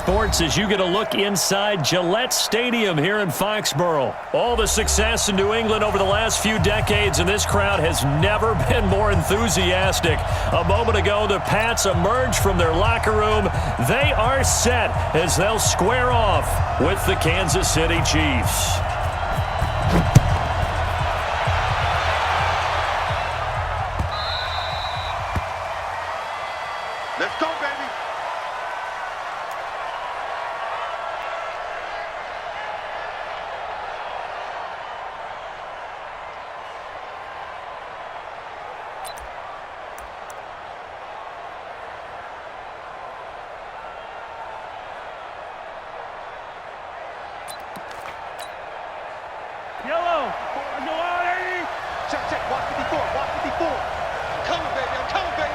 sports as you get a look inside Gillette Stadium here in Foxborough. All the success in New England over the last few decades, and this crowd has never been more enthusiastic. A moment ago, the Pats emerged from their locker room. They are set as they'll square off with the Kansas City Chiefs. Let's go, baby. Yellow. Go on, Eddie. Check, check. Watch 54. Watch 54. I'm coming, baby. I'm coming, baby.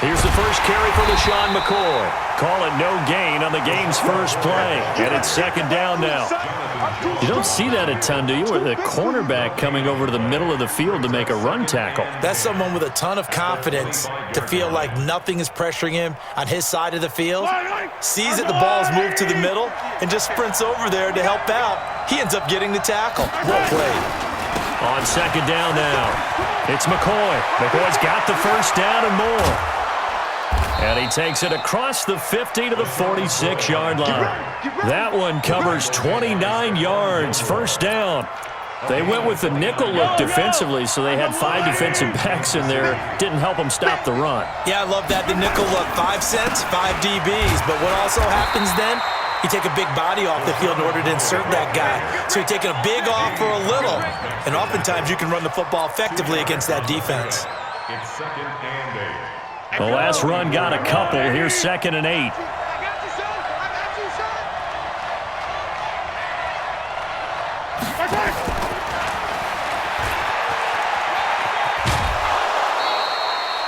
Here's the first carry for LaShawn McCoy. Call it no gain on the game's first play. And it's second down now. You don't see that a ton, do you? With a cornerback coming over to the middle of the field to make a run tackle. That's someone with a ton of confidence to feel like nothing is pressuring him on his side of the field. Sees that the ball's moved to the middle and just sprints over there to help out. He ends up getting the tackle. Well played. On second down now, it's McCoy. McCoy's got the first down and more. And he takes it across the 50 to the 46-yard line. That one covers 29 yards, first down. They went with the nickel look defensively, so they had 5 defensive backs in there. Didn't help them stop the run. Yeah, I love that. The nickel look, 5 cents, 5 DBs. But what also happens then, you take a big body off the field in order to insert that guy. So you're taking a big off for a little. And oftentimes you can run the football effectively against that defense. It's second and 8. The last run got a couple. Here's second and 8. I got you, son. I got you, son.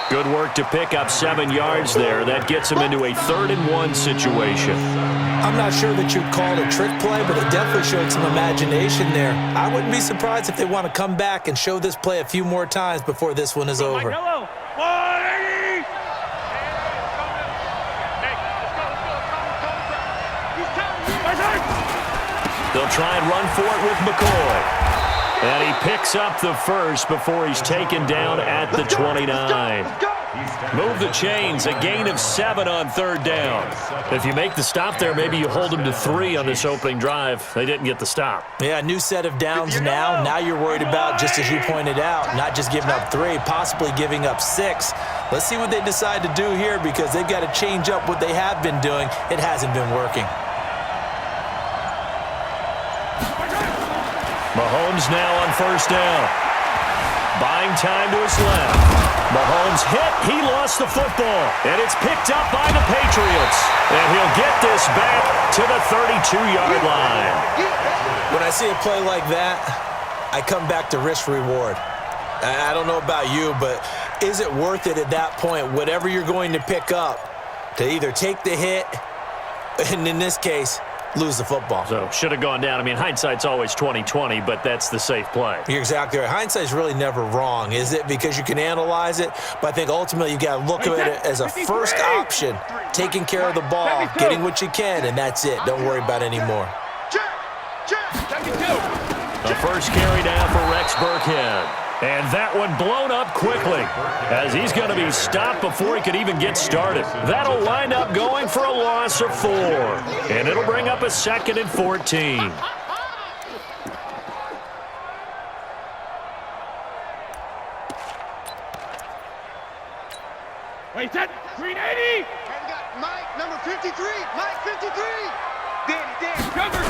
Good work to pick up 7 yards there. That gets him into a 3rd-and-1 situation. I'm not sure that you'd call it a trick play, but it definitely showed some imagination there. I wouldn't be surprised if they want to come back and show this play a few more times before this one is over. Yellow. 180. They'll try and run for it with McCoy. And he picks up the first before he's taken down at the 29. Move the chains, a gain of 7 on 3rd down. If you make the stop there, maybe you hold them to 3 on this opening drive. They didn't get the stop. Yeah, new set of downs now. Now you're worried about, just as you pointed out, not just giving up 3, possibly giving up 6. Let's see what they decide to do here because they've got to change up what they have been doing. It hasn't been working. Mahomes now on 1st down. Buying time to his left. Mahomes hit. He lost the football. And it's picked up by the Patriots. And he'll get this back to the 32-yard line. When I see a play like that, I come back to risk-reward. I don't know about you, but is it worth it at that point, whatever you're going to pick up, to either take the hit, and in this case, lose the football? So, should have gone down. I mean, hindsight's always 20/20, but that's the safe play. You're exactly right. Hindsight's really never wrong, is it? Because you can analyze it, but I think ultimately you got to look at it as a first option, taking care of the ball, getting what you can, and that's it. Don't worry about any more. The first carry down for Rex Burkhead. And that one blown up quickly as he's going to be stopped before he could even get started. That'll wind up going for a loss of 4. And it'll bring up a 2nd and 14. Wait, that 380. We got Mike, number 53. Mike, 53. Danny.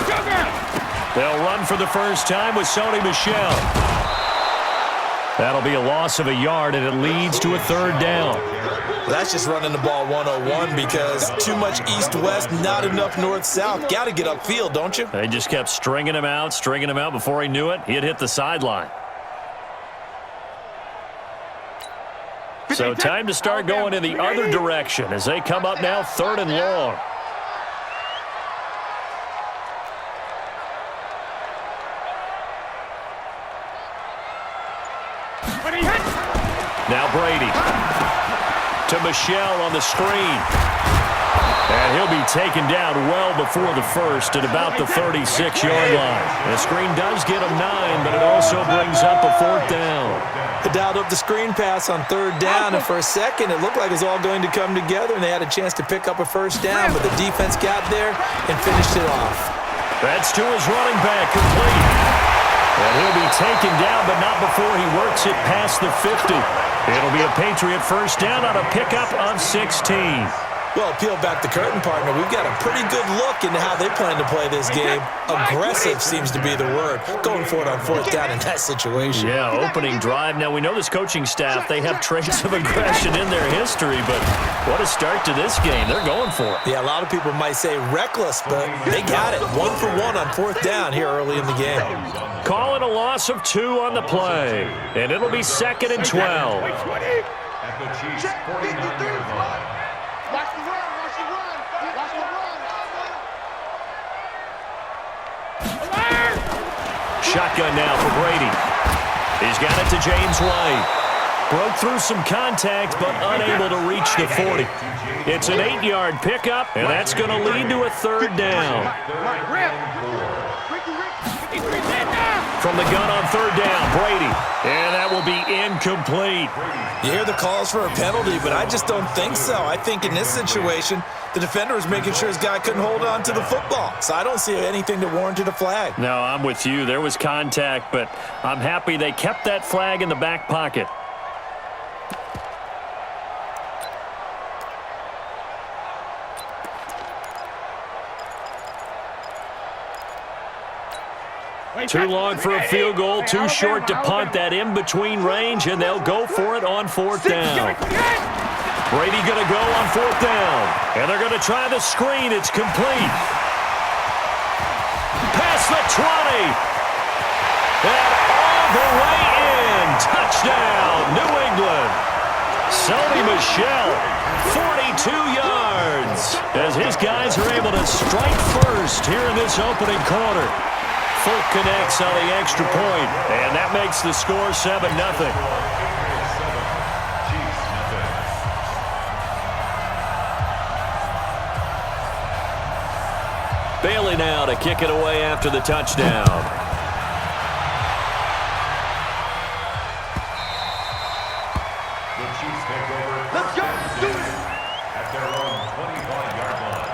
Sugar. They'll run for the first time with Sony Michel. That'll be a loss of a yard, and it leads to a 3rd down. Well, that's just running the ball 101 because too much east-west, not enough north-south. Got to get upfield, don't you? They just kept stringing him out. Before he knew it, he had hit the sideline. So time to start going in the other direction as they come up now 3rd and long. Now Brady. To Michelle on the screen. And he'll be taken down well before the first at about the 36-yard line. The screen does get him 9, but it also brings up a 4th down. They dialed up the screen pass on 3rd down, and for a second it looked like it was all going to come together, and they had a chance to pick up a 1st down, but the defense got there and finished it off. That's to his running back, complete. And he'll be taken down, but not before he works it past the 50. It'll be a Patriot 1st down on a pickup of 16. Well, peel back the curtain, partner. We've got a pretty good look into how they plan to play this game. Aggressive seems to be the word. Going for it on 4th down in that situation. Yeah, opening drive. Now, we know this coaching staff, they have traits of aggression in their history, but what a start to this game. They're going for it. Yeah, a lot of people might say reckless, but they got it. 1 for 1 on 4th down here early in the game. Call it a loss of 2 on the play, and it'll be 2nd and 12. At the Chiefs' 49-yard line. Watch the run, watch the run, watch the run. Shotgun now for Brady. He's got it to James White. Broke through some contact, but unable to reach the 40. It's an 8-yard pickup, and that's going to lead to a 3rd down. From the gun on 3rd down, Brady. And that will be incomplete. You hear the calls for a penalty, but I just don't think so. I think in this situation, the defender was making sure his guy couldn't hold on to the football. So I don't see anything that warranted a flag. No, I'm with you. There was contact, but I'm happy they kept that flag in the back pocket. Too long for a field goal, too short to punt. That in-between range, and they'll go for it on 4th down. Brady going to go on 4th down, and they're going to try the screen. It's complete. Past the 20. And all the way in. Touchdown, New England. Sony Michel, 42 yards, as his guys are able to strike first here in this opening quarter. Folk connects on the extra point, and that makes the score 7-0. Bailey now to kick it away after the touchdown. The Chiefs take over. Let's go, do it. At their own 25-yard line.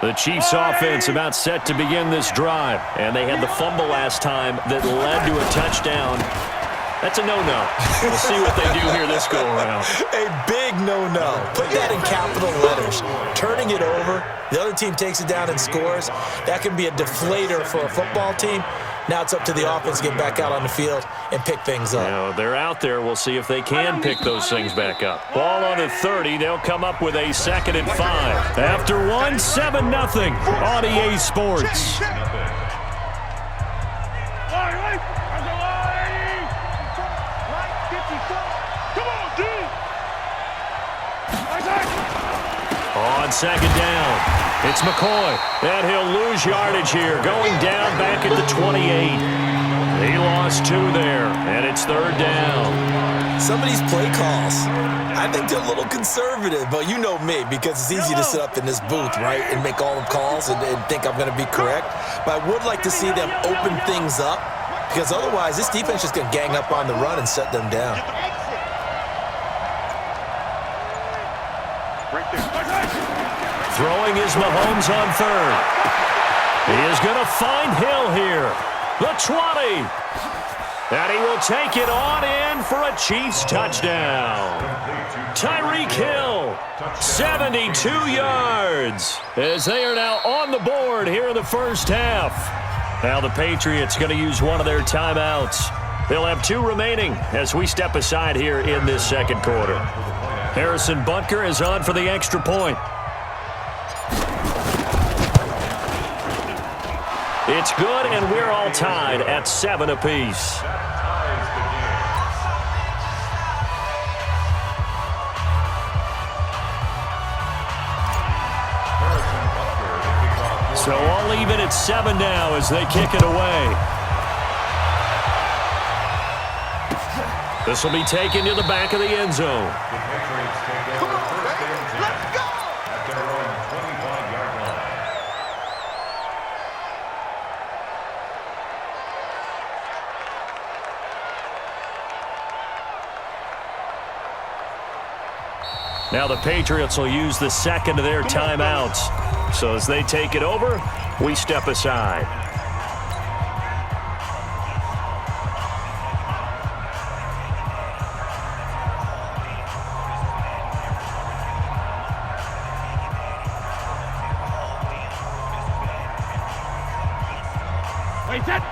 The Chiefs offense about set to begin this drive, and they had the fumble last time that led to a touchdown. That's a no-no. We'll see what they do here this go-around. A big no-no. Put that in capital letters. Turning it over, the other team takes it down and scores. That can be a deflator for a football team. Now it's up to the offense to get back out on the field and pick things up. You know, they're out there. We'll see if they can pick those things back up. Ball on the 30. They'll come up with a 2nd and 5. After 1, 7-0 on EA Sports. On 2nd down, it's McCoy, and he'll lose yardage here, going down back at the 28. He lost 2 there, and it's 3rd down. Some of these play calls, I think they're a little conservative, but you know me, because it's easy to sit up in this booth, right, and make all the calls and think I'm going to be correct. But I would like to see them open things up, because otherwise this defense is going to gang up on the run and shut them down. Throwing is Mahomes on 3rd. He is going to find Hill here. The 20. And he will take it on in for a Chiefs touchdown. Tyreek Hill, 72 yards, as they are now on the board here in the first half. Now the Patriots going to use one of their timeouts. They'll have 2 remaining as we step aside here in this second quarter. Harrison Butker is on for the extra point. It's good, and we're all tied at 7 apiece. So all even at 7 now as they kick it away. This will be taken to the back of the end zone. The Patriots take over first and 10 at their own 25-yard line. Now the Patriots will use the second of their timeouts. So as they take it over, we step aside.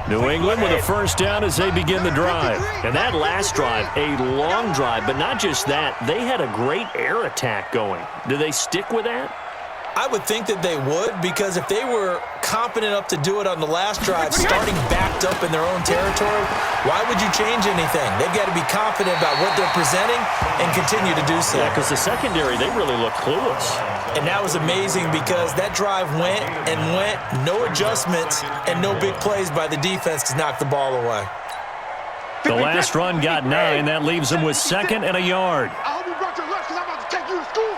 New England with a first down as they begin the drive. And that last drive, a long drive, but not just that, they had a great air attack going. Do they stick with that? I would think that they would, because if they were confident enough to do it on the last drive, starting backed up in their own territory, why would you change anything? They've got to be confident about what they're presenting and continue to do so. Yeah, because the secondary, they really look clueless. And that was amazing because that drive went and went, no adjustments and no big plays by the defense to knock the ball away. The last run got 9. That leaves them with 2nd and a yard. I hope you brought your lunch because I'm about to take you to school.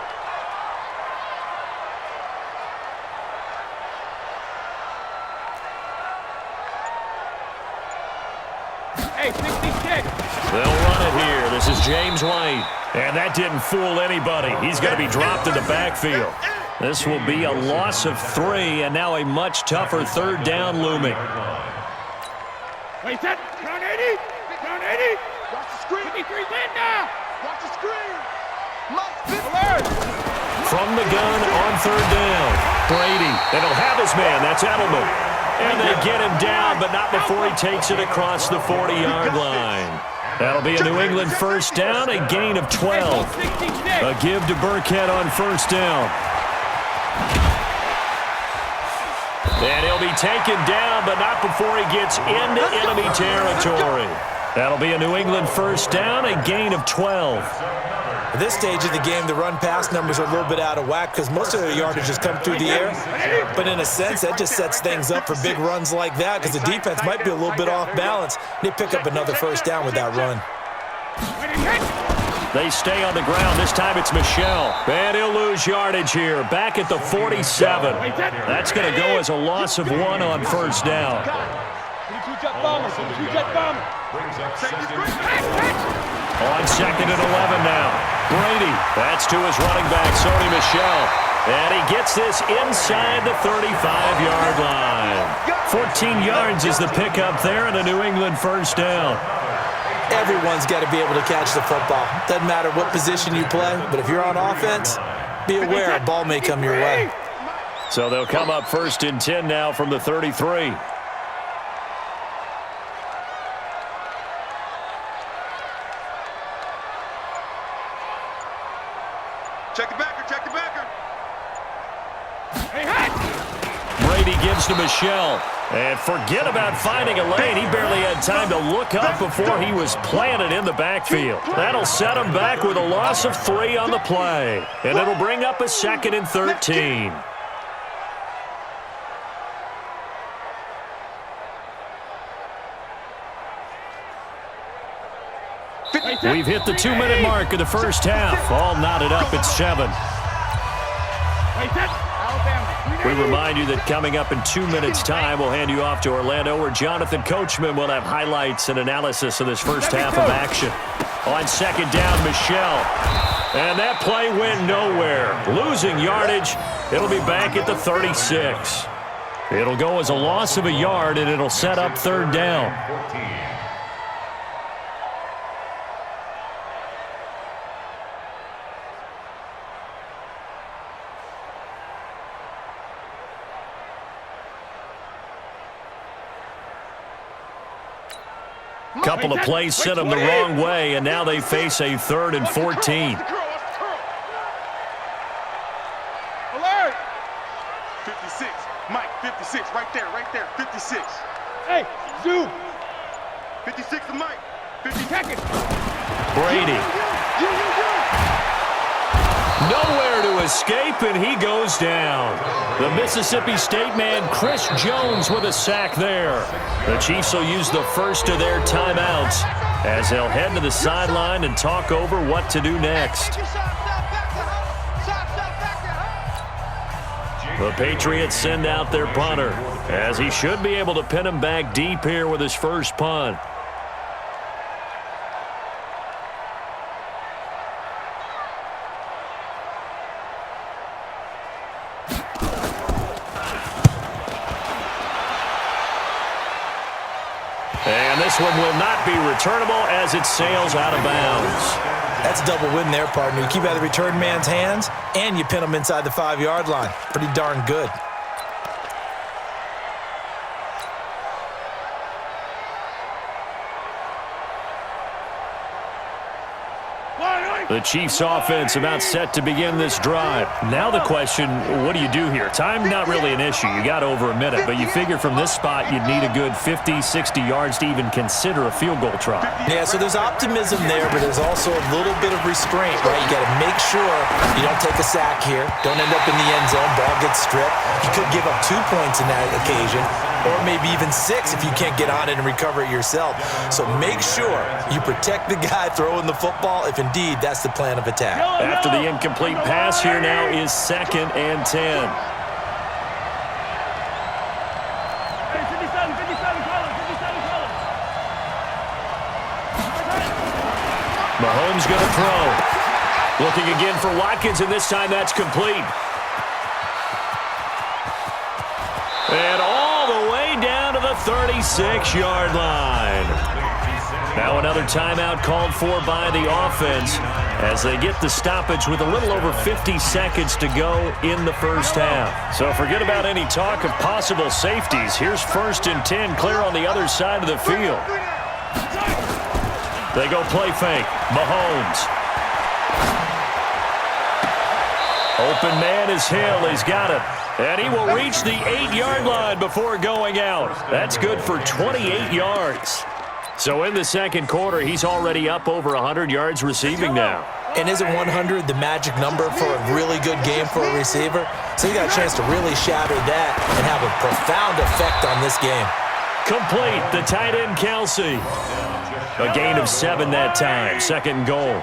Hey, 66. They'll run it here. This is James White. And that didn't fool anybody. He's going to be dropped in the backfield. This will be a loss of 3, and now a much tougher third down looming. Wait, set. Round 80. Round 80. Watch the screen. 53's in now. Watch the screen. Mike 50. Alert. From the gun on third down. Brady. And he'll have his man. That's Edelman. And they get him down, but not before he takes it across the 40-yard line. That'll be a New England first down, a gain of 12. A give to Burkhead on first down. And he'll be taken down, but not before he gets into enemy territory. That'll be a New England first down, a gain of 12. At this stage of the game, the run-pass numbers are a little bit out of whack because most of their yardage has come through the air. But in a sense, that just sets things up for big runs like that because the defense might be a little bit off balance. They pick up another first down with that run. They stay on the ground. This time it's Michel. And he'll lose yardage here. Back at the 47. That's going to go as a loss of 1 on first down. Brings up second and On 2nd and 11 now. Brady. That's to his running back, Sony Michel. And he gets this inside the 35-yard line. 14 yards is the pickup there and a New England first down. Everyone's got to be able to catch the football. Doesn't matter what position you play, but if you're on offense, be aware a ball may come your way. So they'll come up 1st and 10 now from the 33. Check the backer. Check the backer. Brady gives to Michel. And forget about finding a lane. He barely had time to look up before he was planted in the backfield. That'll set him back with a loss of 3 on the play. And it'll bring up a 2nd and 13. We've hit the 2-minute mark of the first half. All knotted up at 7. We remind you that coming up in 2 minutes' time, we'll hand you off to Orlando, where Jonathan Coachman will have highlights and analysis of this first half of action. On 2nd down, Michel. And that play went nowhere. Losing yardage. It'll be back at the 36. It'll go as a loss of a yard, and it'll set up 3rd down. 14. Couple of plays sent them the wrong way, and now they face a 3rd and 14. Alert! 56. Mike, 56. Right there, 56. Hey, zoom. 56 to Mike. 50 seconds. Brady. Nowhere to escape, and he goes down. The Mississippi State man, Chris Jones, with a sack there. The Chiefs will use the first of their timeouts as they'll head to the sideline and talk over what to do next. The Patriots send out their punter, as he should be able to pin him back deep here with his first punt. And this one will not be returnable as it sails out of bounds. That's a double win there, partner. You keep out of the return man's hands, and you pin him inside the 5-yard line. Pretty darn good. The Chiefs offense about set to begin this drive. Now the question, what do you do here? Time not really an issue. You got over a minute, but you figure from this spot you'd need a good 50, 60 yards to even consider a field goal try. Yeah, so there's optimism there, but there's also a little bit of restraint, right? You got to make sure you don't take a sack here. Don't end up in the end zone. Ball gets stripped. You could give up 2 points in that occasion, or maybe even 6 if you can't get on it and recover it yourself. So make sure you protect the guy throwing the football if indeed that's the plan of attack. After the incomplete pass, here now is 2nd and 10. Mahomes going to throw. Looking again for Watkins, and this time that's complete. And all the way down to the 36-yard line. Now another timeout called for by the offense as they get the stoppage with a little over 50 seconds to go in the first half. So forget about any talk of possible safeties. Here's 1st and 10 clear on the other side of the field. They go play fake. Mahomes. Open man is Hill. He's got it. And he will reach the 8-yard line before going out. That's good for 28 yards. So in the second quarter, he's already up over 100 yards receiving now. And isn't 100 the magic number for a really good game for a receiver? So you got a chance to really shatter that and have a profound effect on this game. Complete, the tight end Kelsey. A gain of 7 that time, 2nd and goal.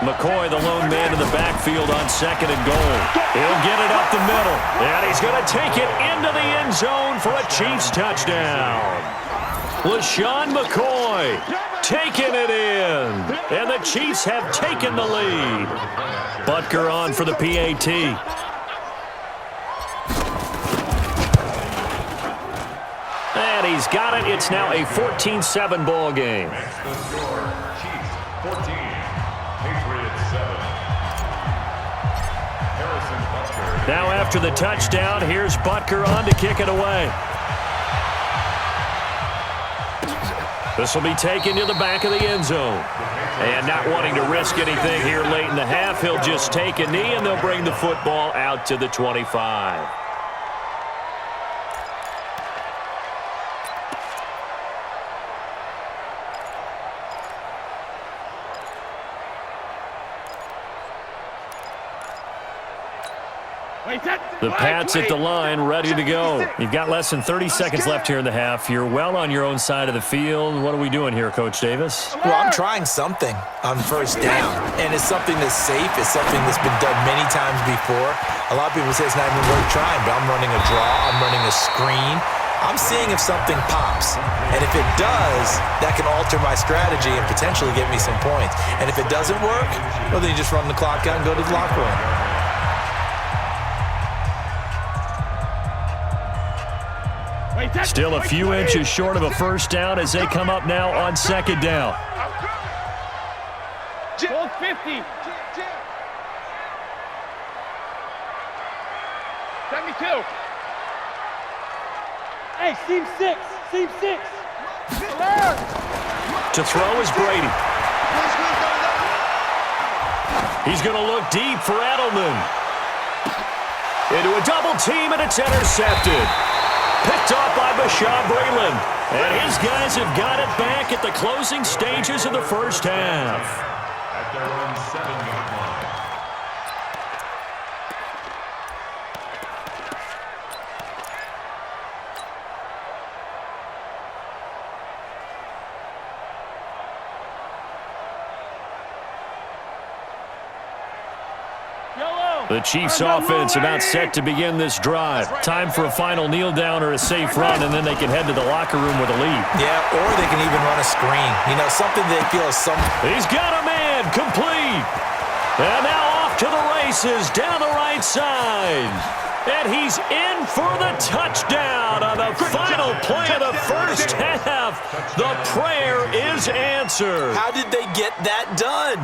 McCoy, the lone man in the backfield on 2nd and goal. He'll get it up the middle, and he's going to take it into the end zone for a Chiefs touchdown. LaShawn McCoy taking it in, and the Chiefs have taken the lead. Butker on for the PAT. And he's got it. It's now a 14-7 ball game. The score, Chiefs 14, Patriots 7. Harrison Butker. Now after the touchdown, here's Butker on to kick it away. This will be taken to the back of the end zone. And not wanting to risk anything here late in the half, he'll just take a knee, and they'll bring the football out to the 25. The Pats at the line, ready to go. You've got less than 30 seconds left here in the half. You're well on your own side of the field. What are we doing here, Coach Davis? Well, I'm trying something on first down, and it's something that's safe. It's something that's been done many times before. A lot of people say it's not even worth trying, but I'm running a draw. I'm running a screen. I'm seeing if something pops, and if it does, that can alter my strategy and potentially get me some points. And if it doesn't work, well, then you just run the clock out and go to the locker room. Still a few inches short of a first down as they come up now on 2nd down. Hold 50. 72. Hey, seam 6. Seam 6. To throw is Brady. He's going to look deep for Edelman. Into a double team, and it's intercepted. Picked off by Bashaud Breeland. And his guys have got it back at the closing stages of the first half. At their own 7-yard The Chiefs offense about set to begin this drive. Time for a final kneel down or a safe run, and then they can head to the locker room with a lead. Yeah, or they can even run a screen. You know, something they feel is some... He's got a man, complete. And now off to the races down the right side. And he's in for the touchdown on the final play of the first half. The prayer is answered. How did they get that done?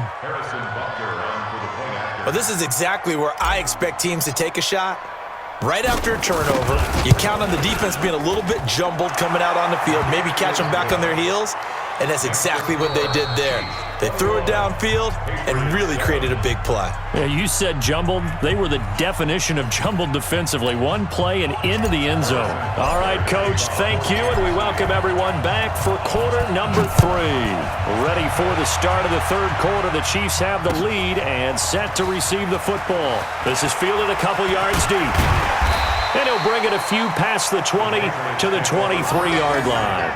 Well, this is exactly where I expect teams to take a shot. Right after a turnover, you count on the defense being a little bit jumbled coming out on the field, maybe catch them back on their heels, and that's exactly what they did there. They threw it downfield and really created a big play. Yeah, you said jumbled. They were the definition of jumbled defensively. One play and into the end zone. All right, Coach, thank you, and we welcome everyone back for quarter number 3. Ready for the start of the third quarter. The Chiefs have the lead and set to receive the football. This is fielded a couple yards deep. And he'll bring it a few past the 20 to the 23-yard line.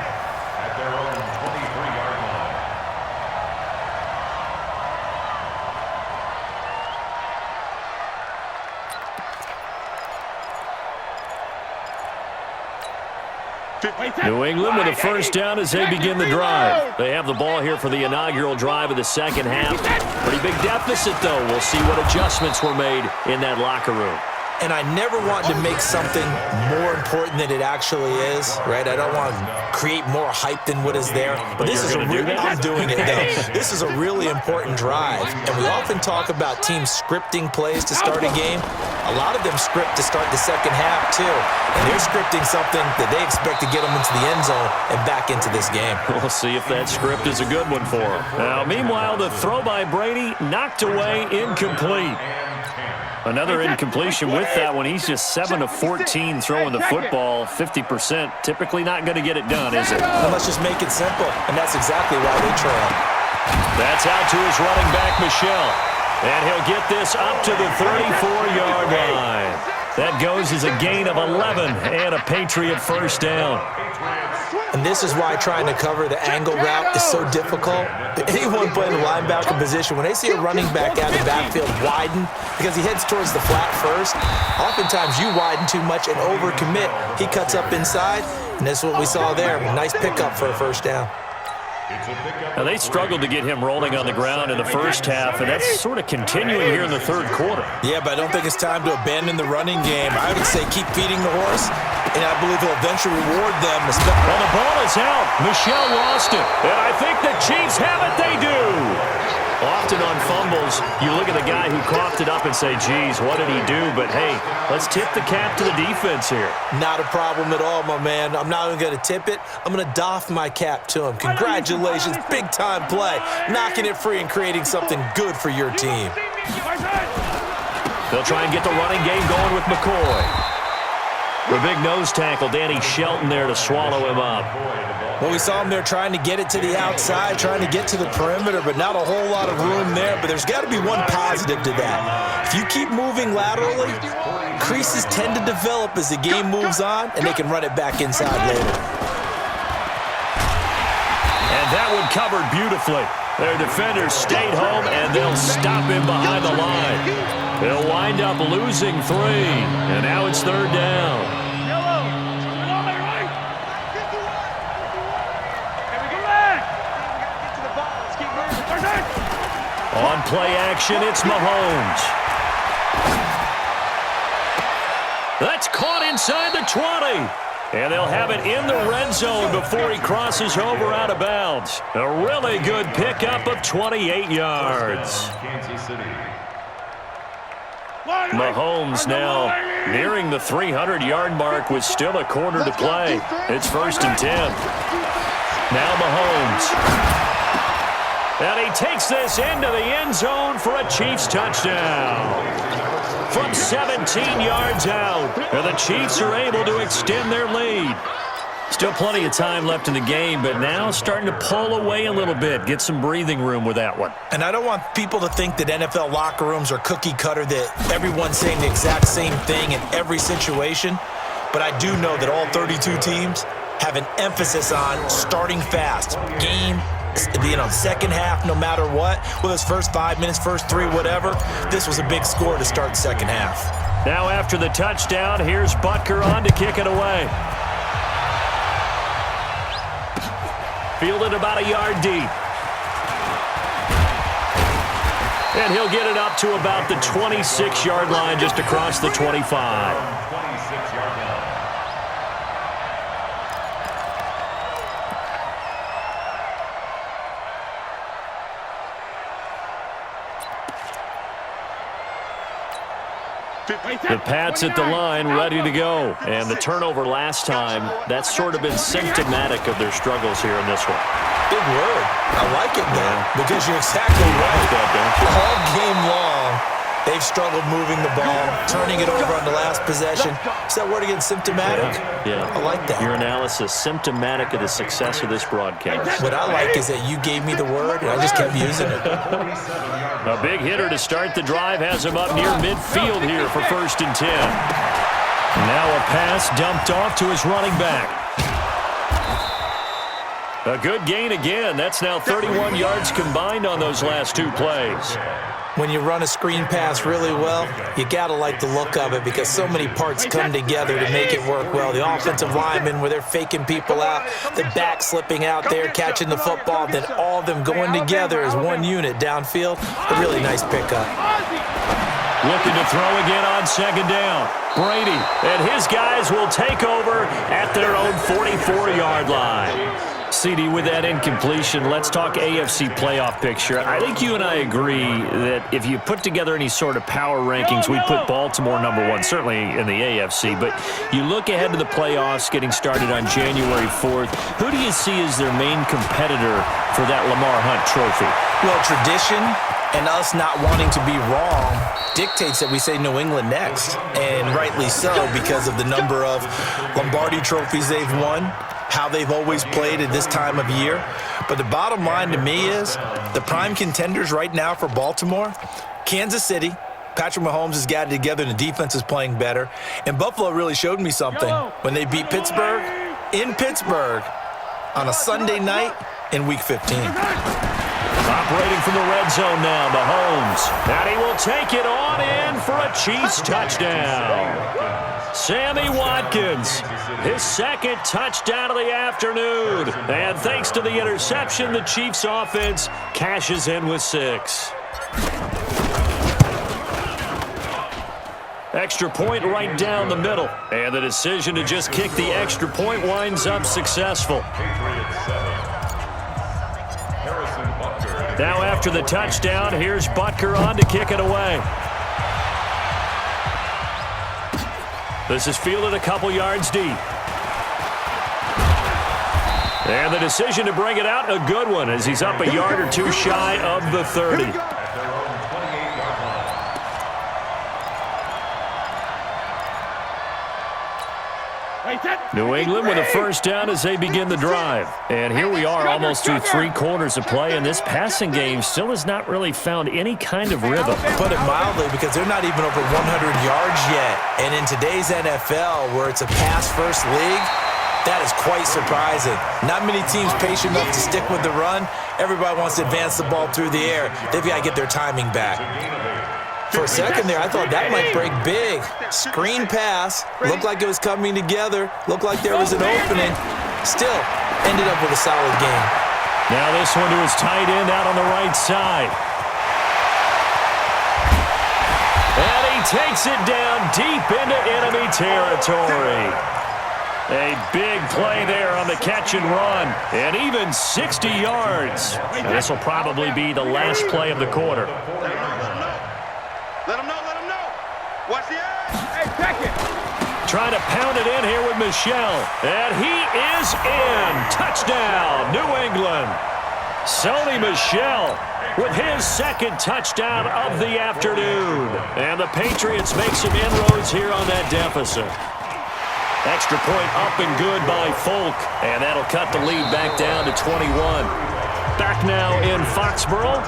New England with a first down as they begin the drive. They have the ball here for the inaugural drive of the second half. Pretty big deficit, though. We'll see what adjustments were made in that locker room. And I never want to make something more important than it actually is, right? I don't want to create more hype than what is there. But this is I'm doing it, though. This is a really important drive. And we often talk about teams scripting plays to start a game. A lot of them script to start the second half, too. And they're scripting something that they expect to get them into the end zone and back into this game. We'll see if that script is a good one for them. Now, meanwhile, the throw by Brady knocked away, incomplete. Another incompletion with that one. He's just 7 of 14 throwing the football, 50%. Typically not going to get it done, is it? Well, let's just make it simple, and that's exactly why they trail. That's out to his running back, Michel. And he'll get this up to the 34-yard line. That goes as a gain of 11 and a Patriot first down. And this is why trying to cover the angle route is so difficult. Anyone playing the linebacker position, when they see a running back out of the backfield widen, because he heads towards the flat first, oftentimes you widen too much and overcommit. He cuts up inside, and that's what we saw there. Nice pickup for a first down. Now, they struggled to get him rolling on the ground in the first half, and that's sort of continuing here in the third quarter. Yeah, but I don't think it's time to abandon the running game. I would say keep feeding the horse, and I believe he'll eventually reward them. Well, the ball is out. Michel lost it, and I think the Chiefs have it. They do. Often on fumbles, you look at the guy who coughed it up and say, geez, what did he do? But, hey, let's tip the cap to the defense here. Not a problem at all, my man. I'm not even going to tip it. I'm going to doff my cap to him. Congratulations, big-time play. Knocking it free and creating something good for your team. They'll try and get the running game going with McCoy. The big nose tackle, Danny Shelton there to swallow him up. Well, we saw him there trying to get it to the outside, trying to get to the perimeter, but not a whole lot of room there. But there's got to be one positive to that. If you keep moving laterally, creases tend to develop as the game moves on, and they can run it back inside later. And that one covered beautifully. Their defenders stayed home, and they'll stop him behind the line. They'll wind up losing 3, and now it's third down. On play action, it's Mahomes. That's caught inside the 20. And they'll have it in the red zone before he crosses over out of bounds. A really good pickup of 28 yards. Mahomes now nearing the 300-yard mark with still a quarter to play. It's 1st and 10. Now Mahomes. And he takes this into the end zone for a Chiefs touchdown. From 17 yards out, and the Chiefs are able to extend their lead. Still plenty of time left in the game, but now starting to pull away a little bit, get some breathing room with that one. And I don't want people to think that NFL locker rooms are cookie cutter, that everyone's saying the exact same thing in every situation. But I do know that all 32 teams have an emphasis on starting fast, game second half, no matter what, with his first 5 minutes, first 3, whatever, this was a big score to start the second half. Now after the touchdown, here's Butker on to kick it away. Fielded about a yard deep. And he'll get it up to about the 26-yard line, just across the 25. 26-yard line. The Pats at the line, ready to go. And the turnover last time, that's sort of been symptomatic of their struggles here in this one. Big word. I like it, though, because you're exactly right. All game long, they've struggled moving the ball, turning it over on the last possession. Is that word again, symptomatic? Yeah. I like that. Your analysis, symptomatic of the success of this broadcast. What I like is that you gave me the word, and I just kept using it. A big hitter to start the drive has him up near midfield here for 1st and 10. Now a pass dumped off to his running back. A good gain again. That's now 31 yards combined on those last 2 plays. When you run a screen pass really well, you got to like the look of it because so many parts come together to make it work well. The offensive linemen, where they're faking people out, the back slipping out there, catching the football, then all of them going together as one unit downfield. A really nice pickup. Looking to throw again on 2nd down. Brady and his guys will take over at their own 44-yard line. CD, with that incompletion, let's talk AFC playoff picture. I think you and I agree that if you put together any sort of power rankings, we put Baltimore #1, certainly in the AFC. But you look ahead to the playoffs getting started on January 4th. Who do you see as their main competitor for that Lamar Hunt trophy? Well, tradition and us not wanting to be wrong dictates that we say New England next. And rightly so, because of the number of Lombardi trophies they've won, how they've always played at this time of year. But the bottom line to me is the prime contenders right now for Baltimore, Kansas City. Patrick Mahomes has got it together and the defense is playing better. And Buffalo really showed me something when they beat Pittsburgh in Pittsburgh on a Sunday night in Week 15. Operating from the red zone now, Mahomes. And he will take it on in for a Chiefs touchdown. Sammy Watkins, his 2nd touchdown of the afternoon. And thanks to the interception, the Chiefs offense cashes in with 6. Extra point right down the middle. And the decision to just kick the extra point winds up successful. Now after the touchdown, here's Butker on to kick it away. This is fielded a couple yards deep. And the decision to bring it out, a good one, as he's up a yard or 2 shy of the 30. New England with a 1st down as they begin the drive. And here we are almost through 3 quarters of play, and this passing game still has not really found any kind of rhythm. Put it mildly, because they're not even over 100 yards yet. And in today's NFL, where it's a pass-first league, that is quite surprising. Not many teams patient enough to stick with the run. Everybody wants to advance the ball through the air. They've got to get their timing back. For a second there, I thought that might break big. Screen pass. Looked like it was coming together. Looked like there was an opening. Still, ended up with a solid game. Now this one to his tight end out on the right side. And he takes it down deep into enemy territory. A big play there on the catch and run. And even 60 yards. And this will probably be the last play of the quarter. Let him know, let him know. Watch the edge. Hey, check it. Trying to pound it in here with Michelle. And he is in. Touchdown, New England. Sony Michel with his 2nd touchdown of the afternoon. And the Patriots make some inroads here on that deficit. Extra point up and good by Folk. And that'll cut the lead back down to 21. Back now in Foxborough,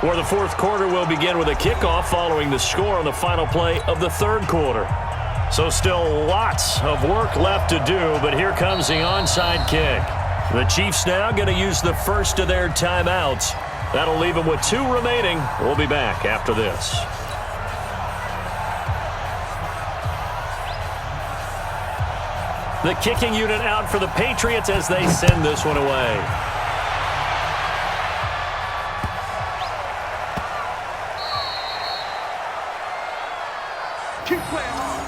where the 4th quarter will begin with a kickoff following the score on the final play of the 3rd quarter. So still lots of work left to do, but here comes the onside kick. The Chiefs now going to use the first of their timeouts. That'll leave them with 2 remaining. We'll be back after this. The kicking unit out for the Patriots as they send this one away. Keep playing hard.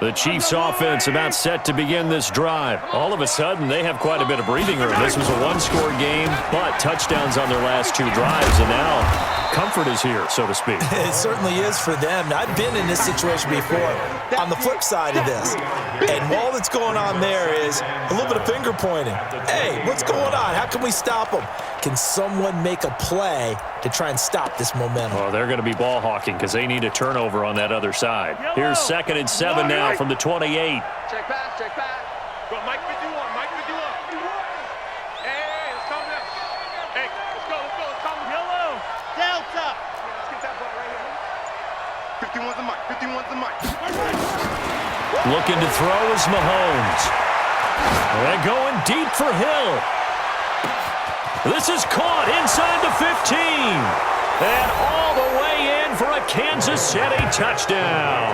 The Chiefs offense about set to begin this drive. All of a sudden, they have quite a bit of breathing room. This was a 1-score game, but touchdowns on their last 2 drives, and now comfort is here, so to speak. It certainly is for them. I've been in this situation before on the flip side of this. And all that's going on there is a little bit of finger pointing. Hey, what's going on? How can we stop them? Can someone make a play to try and stop this momentum? Well, they're going to be ball hawking because they need a turnover on that other side. Here's 2nd and 7 now from the 28. Check back, check back. Go, Mike 51, Mike 51. Hey, let's calm down. Hey, let's go, let's calm down. Yellow. Delta. Let's get that ball right here. 51's the mic, 51's the mic. Looking to throw is Mahomes. They're going deep for Hill. This is caught inside the 15. And all the way in for a Kansas City touchdown.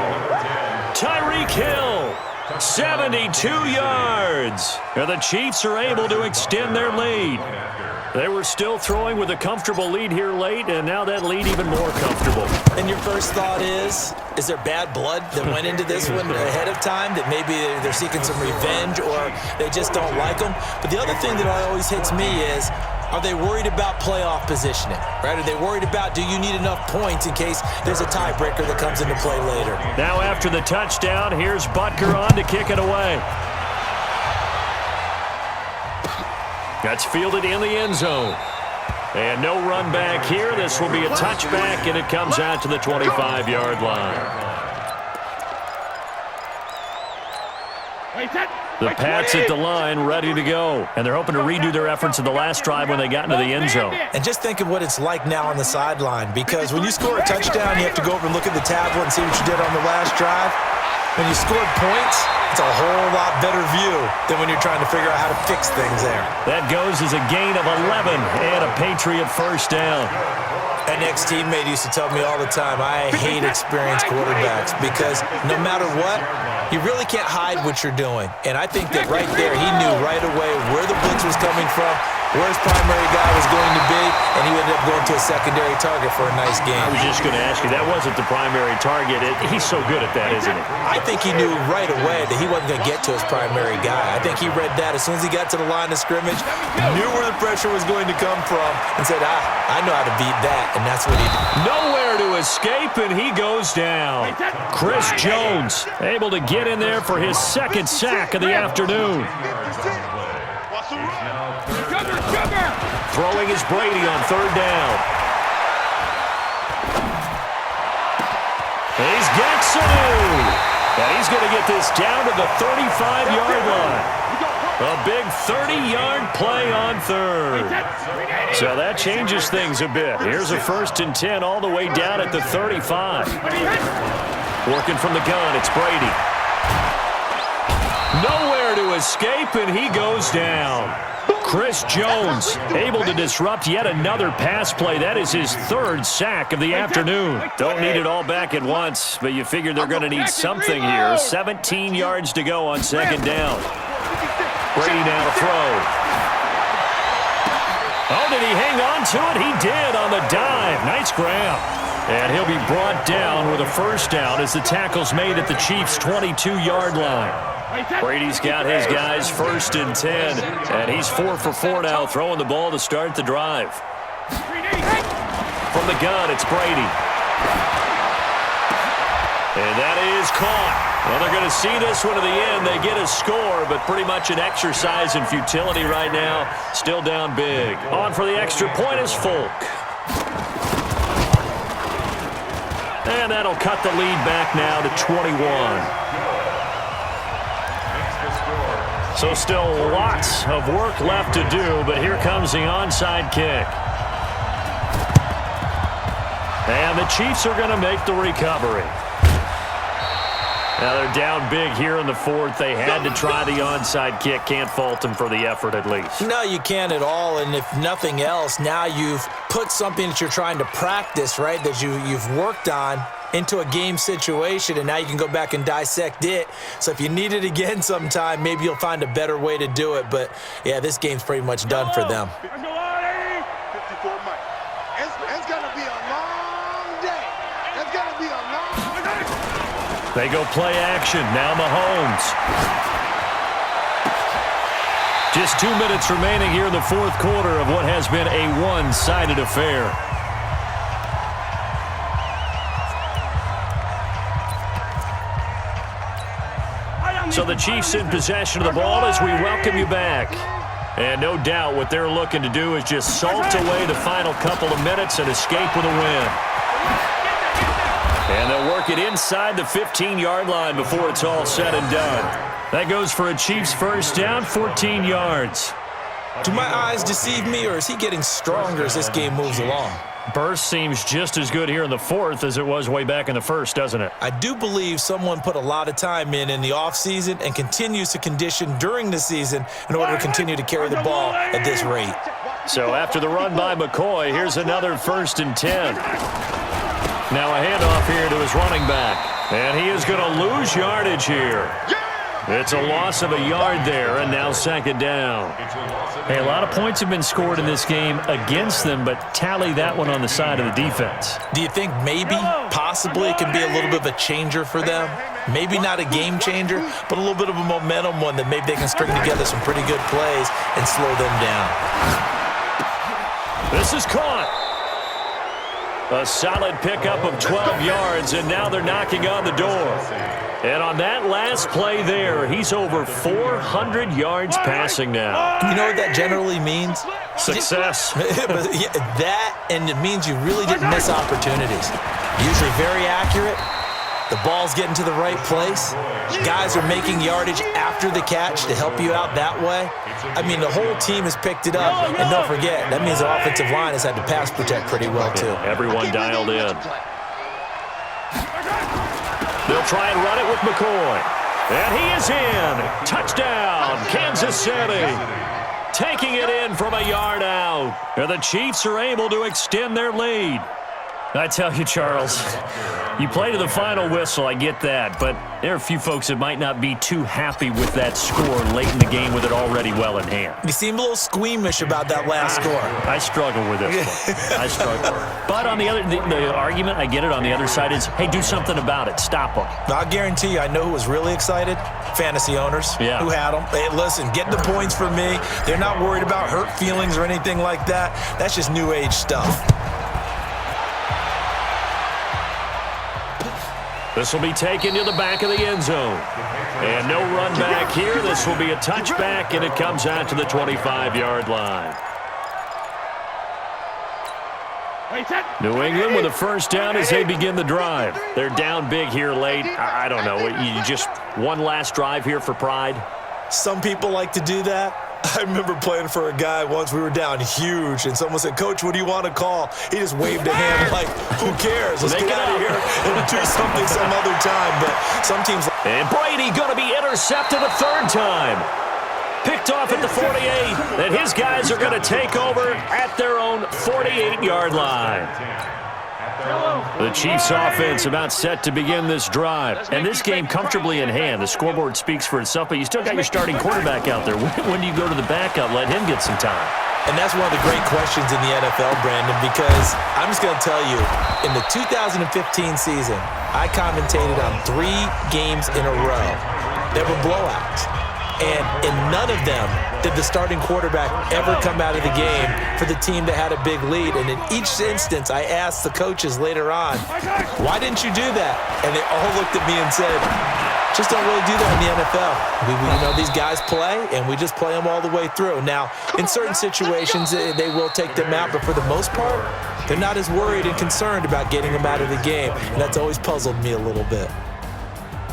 Tyreek Hill, 72 yards. And the Chiefs are able to extend their lead. They were still throwing with a comfortable lead here late, and now that lead even more comfortable. And your first thought is there bad blood that went into this one ahead of time, that maybe they're seeking some revenge or they just don't like them? But the other thing that always hits me is, are they worried about playoff positioning, right? Are they worried about, do you need enough points in case there's a tiebreaker that comes into play later? Now after the touchdown, here's Butker on to kick it away. That's fielded in the end zone. And no run back here. This will be a touchback, and it comes out to the 25-yard line. The Pats at the line, ready to go. And they're hoping to redo their efforts in the last drive when they got into the end zone. And just think of what it's like now on the sideline, because when you score a touchdown, you have to go over and look at the tablet and see what you did on the last drive. When you scored points, it's a whole lot better view than when you're trying to figure out how to fix things there. That goes as a gain of 11 and a Patriot first down. An ex-teammate used to tell me all the time, I hate experienced quarterbacks because no matter what, you really can't hide what you're doing. And I think that right there, he knew right away where the blitz was coming from, where his primary guy was going to be, and he ended up going to a secondary target for a nice game. I was just going to ask you, that wasn't the primary target. He's so good at that, isn't he? I think he knew right away that he wasn't going to get to his primary guy. I think he read that as soon as he got to the line of scrimmage, knew where the pressure was going to come from, and said, I know how to beat that, and that's what he did. Nowhere to escape, and he goes down. Chris Jones able to get in there for his 2nd sack of the afternoon. Throwing is Brady on 3rd down. He's got Sanu. And he's going to get this down to the 35-yard line. A big 30-yard play on 3rd. So that changes things a bit. Here's a 1st and 10 all the way down at the 35. Working from the gun, it's Brady. Nowhere to escape, and he goes down. Chris Jones able to disrupt yet another pass play. That is his 3rd sack of the afternoon. Don't need it all back at once, but you figure they're going to need something here. 17 yards to go on 2nd down. Brady now to throw. Oh, did he hang on to it? He did on the dive. Nice grab. And he'll be brought down with a 1st down as the tackle's made at the Chiefs' 22-yard line. Brady's got his guys 1st and 10, and he's 4 for 4 now, throwing the ball to start the drive. From the gun, it's Brady. And that is caught. Well, they're going to see this one to the end. They get a score, but pretty much an exercise in futility right now. Still down big. On for the extra point is Folk. And that'll cut the lead back now to 21. So still lots of work left to do, but here comes the onside kick. And the Chiefs are going to make the recovery. Now they're down big here in the fourth. They had to try the onside kick. Can't fault them for the effort at least. No, you can't at all. And if nothing else, now you've put something that you're trying to practice, right, that you've worked on into a game situation, and now you can go back and dissect it. So if you need it again sometime, maybe you'll find a better way to do it. But, yeah, this game's pretty much done for them. 54 Mike. It's going to be a long day. It's going to be a long day. They go play action. Now Mahomes. Just 2 minutes remaining here in the fourth quarter of what has been a one-sided affair. So the Chiefs in possession of the ball as we welcome you back. And no doubt what they're looking to do is just salt away the final couple of minutes and escape with a win. And they'll work it inside the 15-yard line before it's all said and done. That goes for a Chiefs first down, 14 yards. Do my eyes deceive me, or is he getting stronger as this game moves along? Burst seems just as good here in the fourth as it was way back in the first, doesn't it? I do believe someone put a lot of time in the offseason and continues to condition during the season in order to continue to carry the ball at this rate. So after the run by McCoy, here's another 1st and 10. Now a handoff here to his running back. And he is going to lose yardage here. It's a loss of a yard there, and now 2nd down. Hey, a lot of points have been scored in this game against them, but tally that one on the side of the defense. Do you think maybe, possibly, it can be a little bit of a changer for them? Maybe not a game changer, but a little bit of a momentum one that maybe they can string together some pretty good plays and slow them down. This is caught. A solid pickup of 12 yards, and now they're knocking on the door. And on that last play there, he's over 400 yards passing now. You know what that generally means? Success. That, and it means you really didn't miss opportunities. Usually very accurate. The ball's getting to the right place. Guys are making yardage after the catch to help you out that way. I mean, the whole team has picked it up. And don't forget, that means the offensive line has had to pass protect pretty well, too. Everyone dialed in. They'll try and run it with McCoy. And he is in. Touchdown, Kansas City. Taking it in from a yard out. And the Chiefs are able to extend their lead. I tell you, Charles, you play to the final whistle, I get that, but there are a few folks that might not be too happy with that score late in the game with it already well in hand. You seem a little squeamish about that last score. I struggle with this one. I struggle. But on the other, the argument, I get it, on the other side is, hey, do something about it. Stop them. I'll guarantee you, I know who was really excited. Fantasy owners who had them. Hey, listen, get the points for me. They're not worried about hurt feelings or anything like that. That's just new age stuff. This will be taken to the back of the end zone. And no run back here. This will be a touchback, and it comes out to the 25-yard line. New England with a first down as they begin the drive. They're down big here late. I don't know. You just one last drive here for pride? Some people like to do that. I remember playing for a guy once. We were down huge, and someone said, "Coach, what do you want to call?" He just waved a hand like, who cares? Let's get out of here and do something some other time. But some teams... And Brady going to be intercepted a 3rd time. Picked off at the 48, and his guys are going to take over at their own 48-yard line. The Chiefs offense about set to begin this drive. And this game comfortably in hand. The scoreboard speaks for itself, but you still got your starting quarterback out there. When do you go to the backup? Let him get some time. And that's one of the great questions in the NFL, Brandon, because I'm just going to tell you, in the 2015 season, I commentated on 3 games in a row that were blowouts. And in none of them did the starting quarterback ever come out of the game for the team that had a big lead. And in each instance, I asked the coaches later on, why didn't you do that? And they all looked at me and said, just don't really do that in the NFL. You know, these guys play, and we just play them all the way through. Now, in certain situations, they will take them out, but for the most part, they're not as worried and concerned about getting them out of the game. And that's always puzzled me a little bit.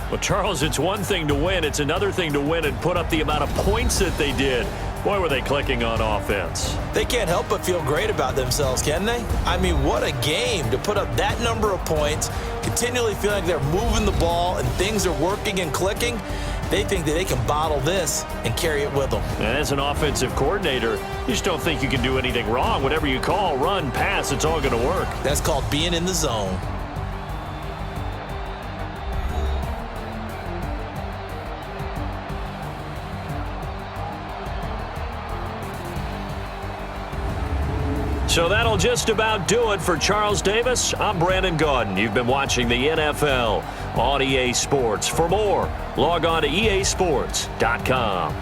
Well, Charles, it's one thing to win. It's another thing to win and put up the amount of points that they did. Boy, were they clicking on offense. They can't help but feel great about themselves, can they? I mean, what a game to put up that number of points, continually feel like they're moving the ball and things are working and clicking. They think that they can bottle this and carry it with them. And as an offensive coordinator, you just don't think you can do anything wrong. Whatever you call, run, pass, it's all going to work. That's called being in the zone. So that'll just about do it for Charles Davis. I'm Brandon Gaudin. You've been watching the NFL on EA Sports. For more, log on to easports.com.